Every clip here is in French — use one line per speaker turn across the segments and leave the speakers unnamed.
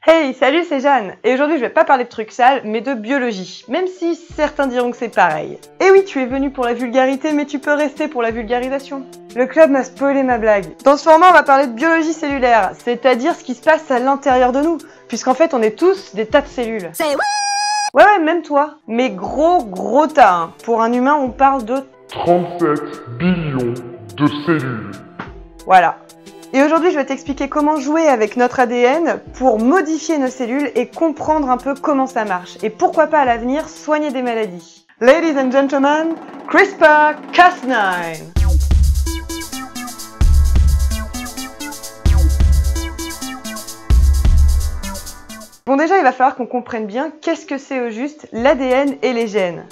Hey, salut, c'est Jeanne, et aujourd'hui je vais pas parler de trucs sales, mais de biologie, même si certains diront que c'est pareil. Et oui, tu es venu pour la vulgarité, mais tu peux rester pour la vulgarisation. Le club m'a spoilé ma blague. Dans ce format, on va parler de biologie cellulaire, c'est-à-dire ce qui se passe à l'intérieur de nous, puisqu'en fait on est tous des tas de cellules. Ouais, même toi. Mais gros tas, hein. Pour un humain, on parle de
37 billions de cellules.
Voilà. Et aujourd'hui, je vais t'expliquer comment jouer avec notre ADN pour modifier nos cellules et comprendre un peu comment ça marche. Et pourquoi pas à l'avenir soigner des maladies. Ladies and gentlemen, CRISPR-Cas9. Bon, déjà, il va falloir qu'on comprenne bien qu'est-ce que c'est au juste l'ADN et les gènes.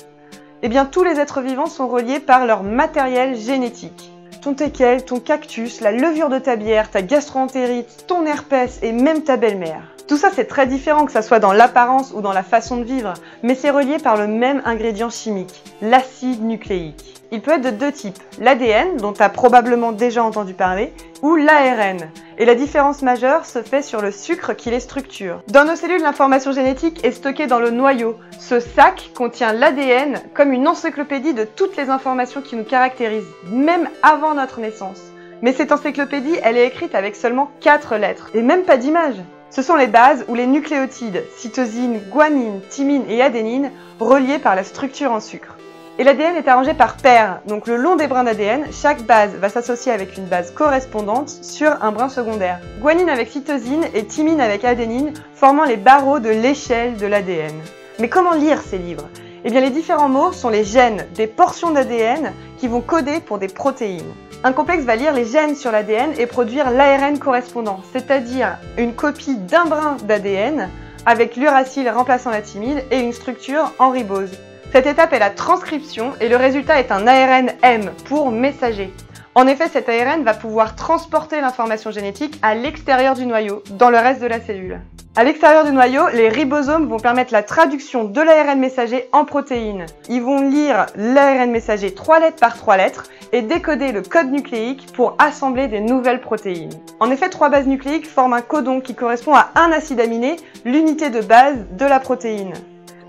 Eh bien, tous les êtres vivants sont reliés par leur matériel génétique. Ton teckel, ton cactus, la levure de ta bière, ta gastroentérite, ton herpès et même ta belle-mère. Tout ça c'est très différent que ça soit dans l'apparence ou dans la façon de vivre, mais c'est relié par le même ingrédient chimique, l'acide nucléique. Il peut être de deux types, l'ADN, dont tu as probablement déjà entendu parler, ou l'ARN. Et la différence majeure se fait sur le sucre qui les structure. Dans nos cellules, l'information génétique est stockée dans le noyau. Ce sac contient l'ADN comme une encyclopédie de toutes les informations qui nous caractérisent, même avant notre naissance. Mais cette encyclopédie, elle est écrite avec seulement 4 lettres, et même pas d'image. Ce sont les bases ou les nucléotides, cytosine, guanine, thymine et adénine, reliés par la structure en sucre. Et l'ADN est arrangé par paires, donc le long des brins d'ADN, chaque base va s'associer avec une base correspondante sur un brin secondaire. Guanine avec cytosine et thymine avec adénine, formant les barreaux de l'échelle de l'ADN. Mais comment lire ces livres? Eh bien les différents mots sont les gènes, des portions d'ADN qui vont coder pour des protéines. Un complexe va lire les gènes sur l'ADN et produire l'ARN correspondant, c'est-à-dire une copie d'un brin d'ADN avec l'uracile remplaçant la thymine et une structure en ribose. Cette étape est la transcription et le résultat est un ARN M pour messager. En effet, cet ARN va pouvoir transporter l'information génétique à l'extérieur du noyau, dans le reste de la cellule. À l'extérieur du noyau, les ribosomes vont permettre la traduction de l'ARN messager en protéines. Ils vont lire l'ARN messager 3 lettres par 3 lettres et décoder le code nucléique pour assembler des nouvelles protéines. En effet, 3 bases nucléiques forment un codon qui correspond à un acide aminé, l'unité de base de la protéine.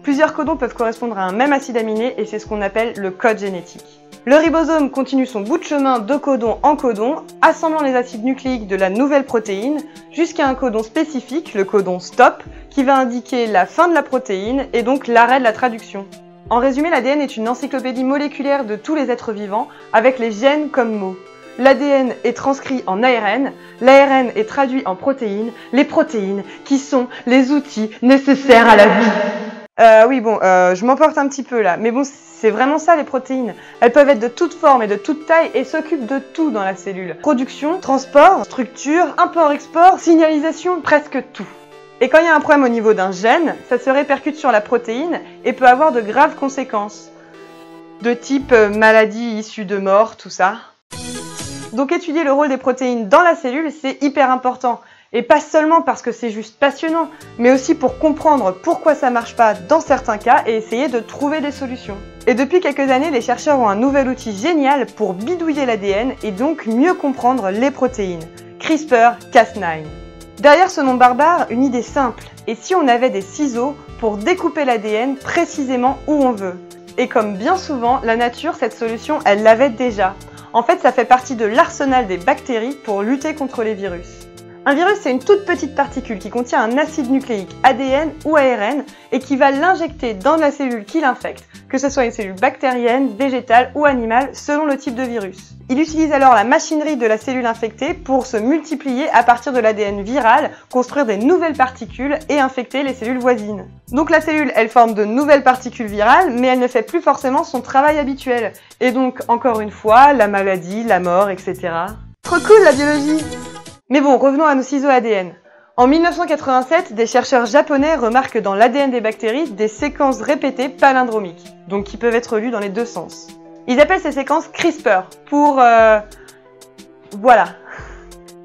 Plusieurs codons peuvent correspondre à un même acide aminé et c'est ce qu'on appelle le code génétique. Le ribosome continue son bout de chemin de codon en codon, assemblant les acides nucléiques de la nouvelle protéine jusqu'à un codon spécifique, le codon STOP, qui va indiquer la fin de la protéine et donc l'arrêt de la traduction. En résumé, l'ADN est une encyclopédie moléculaire de tous les êtres vivants, avec les gènes comme mots. L'ADN est transcrit en ARN, l'ARN est traduit en protéines, les protéines qui sont les outils nécessaires à la vie. Je m'emporte un petit peu là, mais bon, c'est vraiment ça les protéines. Elles peuvent être de toute forme et de toute taille et s'occupent de tout dans la cellule. Production, transport, structure, import-export, signalisation, presque tout. Et quand il y a un problème au niveau d'un gène, ça se répercute sur la protéine et peut avoir de graves conséquences. De type maladie issue de mort, tout ça. Donc étudier le rôle des protéines dans la cellule, c'est hyper important. Et pas seulement parce que c'est juste passionnant, mais aussi pour comprendre pourquoi ça marche pas dans certains cas et essayer de trouver des solutions. Et depuis quelques années, les chercheurs ont un nouvel outil génial pour bidouiller l'ADN et donc mieux comprendre les protéines. CRISPR-Cas9. Derrière ce nom barbare, une idée simple. Et si on avait des ciseaux pour découper l'ADN précisément où on veut? Et comme bien souvent, la nature, cette solution, elle l'avait déjà. En fait, ça fait partie de l'arsenal des bactéries pour lutter contre les virus. Un virus, c'est une toute petite particule qui contient un acide nucléique, ADN ou ARN, et qui va l'injecter dans la cellule qui l'infecte, que ce soit une cellule bactérienne, végétale ou animale, selon le type de virus. Il utilise alors la machinerie de la cellule infectée pour se multiplier à partir de l'ADN viral, construire des nouvelles particules et infecter les cellules voisines. Donc la cellule, elle forme de nouvelles particules virales, mais elle ne fait plus forcément son travail habituel. Et donc, encore une fois, la maladie, la mort, etc. Trop cool la biologie! Mais bon, revenons à nos ciseaux ADN. En 1987, des chercheurs japonais remarquent dans l'ADN des bactéries des séquences répétées palindromiques, donc qui peuvent être lues dans les deux sens. Ils appellent ces séquences CRISPR pour... voilà.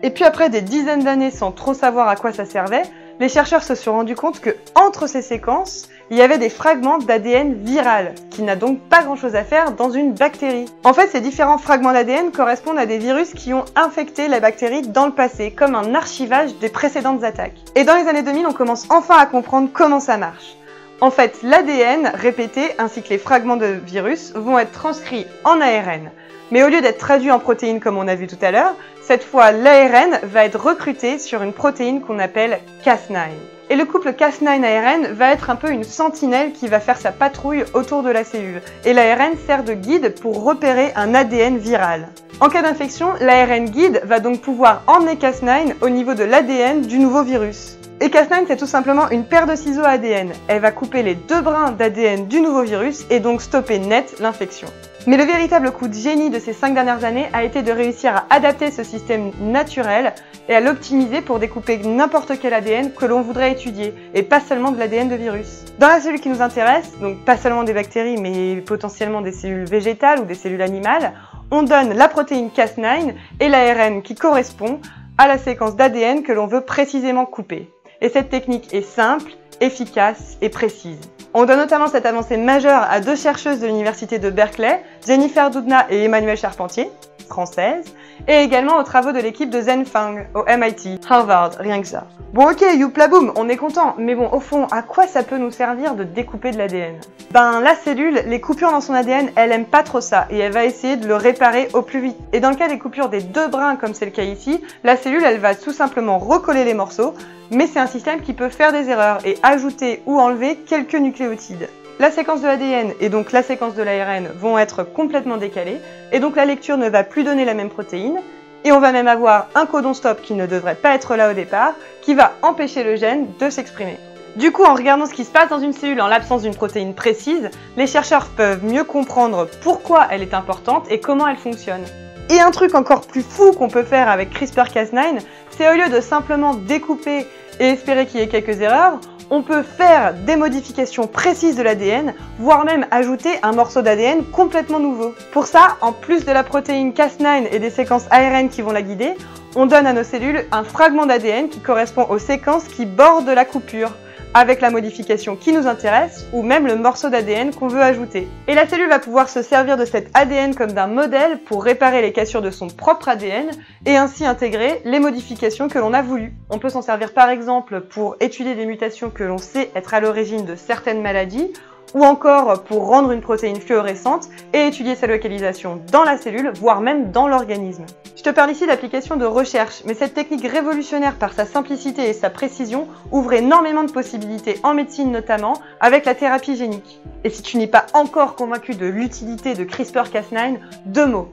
Et puis après des dizaines d'années sans trop savoir à quoi ça servait, les chercheurs se sont rendus compte que entre ces séquences, il y avait des fragments d'ADN viral, qui n'a donc pas grand-chose à faire dans une bactérie. En fait, ces différents fragments d'ADN correspondent à des virus qui ont infecté la bactérie dans le passé, comme un archivage des précédentes attaques. Et dans les années 2000, on commence enfin à comprendre comment ça marche. En fait, l'ADN répété ainsi que les fragments de virus vont être transcrits en ARN. Mais au lieu d'être traduits en protéines comme on a vu tout à l'heure, cette fois l'ARN va être recruté sur une protéine qu'on appelle Cas9. Et le couple Cas9-ARN va être un peu une sentinelle qui va faire sa patrouille autour de la cellule. Et l'ARN sert de guide pour repérer un ADN viral. En cas d'infection, l'ARN guide va donc pouvoir emmener Cas9 au niveau de l'ADN du nouveau virus. Et Cas9, c'est tout simplement une paire de ciseaux ADN. Elle va couper les deux brins d'ADN du nouveau virus et donc stopper net l'infection. Mais le véritable coup de génie de ces 5 dernières années a été de réussir à adapter ce système naturel et à l'optimiser pour découper n'importe quel ADN que l'on voudrait étudier, et pas seulement de l'ADN de virus. Dans la cellule qui nous intéresse, donc pas seulement des bactéries mais potentiellement des cellules végétales ou des cellules animales, on donne la protéine Cas9 et l'ARN qui correspond à la séquence d'ADN que l'on veut précisément couper. Et cette technique est simple, efficace et précise. On doit notamment cette avancée majeure à 2 chercheuses de l'université de Berkeley, Jennifer Doudna et Emmanuelle Charpentier, françaises, et également aux travaux de l'équipe de Zhengfeng au MIT, Harvard, rien que ça. Bon ok, youpla boum, on est content, mais bon au fond, à quoi ça peut nous servir de découper de l'ADN? Ben la cellule, les coupures dans son ADN, elle aime pas trop ça, et elle va essayer de le réparer au plus vite. Et dans le cas des coupures des 2 brins, comme c'est le cas ici, la cellule elle va tout simplement recoller les morceaux, mais c'est un système qui peut faire des erreurs et ajouter ou enlever quelques nucléotides. La séquence de l'ADN et donc la séquence de l'ARN vont être complètement décalées, et donc la lecture ne va plus donner la même protéine, et on va même avoir un codon stop qui ne devrait pas être là au départ, qui va empêcher le gène de s'exprimer. Du coup, en regardant ce qui se passe dans une cellule en l'absence d'une protéine précise, les chercheurs peuvent mieux comprendre pourquoi elle est importante et comment elle fonctionne. Et un truc encore plus fou qu'on peut faire avec CRISPR-Cas9, c'est au lieu de simplement découper et espérer qu'il y ait quelques erreurs, on peut faire des modifications précises de l'ADN, voire même ajouter un morceau d'ADN complètement nouveau. Pour ça, en plus de la protéine Cas9 et des séquences ARN qui vont la guider, on donne à nos cellules un fragment d'ADN qui correspond aux séquences qui bordent la coupure, avec la modification qui nous intéresse ou même le morceau d'ADN qu'on veut ajouter. Et la cellule va pouvoir se servir de cet ADN comme d'un modèle pour réparer les cassures de son propre ADN et ainsi intégrer les modifications que l'on a voulu. On peut s'en servir par exemple pour étudier des mutations que l'on sait être à l'origine de certaines maladies, ou encore pour rendre une protéine fluorescente et étudier sa localisation dans la cellule, voire même dans l'organisme. Je te parle ici d'applications de recherche, mais cette technique révolutionnaire par sa simplicité et sa précision ouvre énormément de possibilités en médecine notamment, avec la thérapie génique. Et si tu n'es pas encore convaincu de l'utilité de CRISPR-Cas9, 2 mots: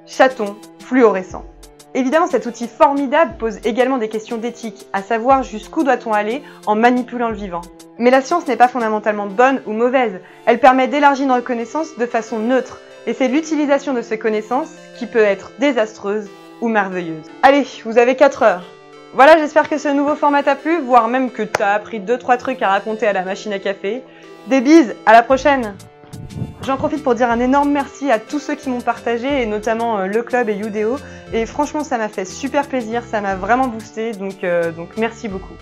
chaton fluorescent. Évidemment, cet outil formidable pose également des questions d'éthique, à savoir jusqu'où doit-on aller en manipulant le vivant. Mais la science n'est pas fondamentalement bonne ou mauvaise, elle permet d'élargir nos connaissances de façon neutre, et c'est l'utilisation de ces connaissances qui peut être désastreuse ou merveilleuse. Allez, vous avez 4 heures. Voilà, j'espère que ce nouveau format t'a plu, voire même que t'as appris 2-3 trucs à raconter à la machine à café. Des bises, à la prochaine! J'en profite pour dire un énorme merci à tous ceux qui m'ont partagé, et notamment le club et Youdéo. Et franchement, ça m'a fait super plaisir, ça m'a vraiment boosté, donc merci beaucoup.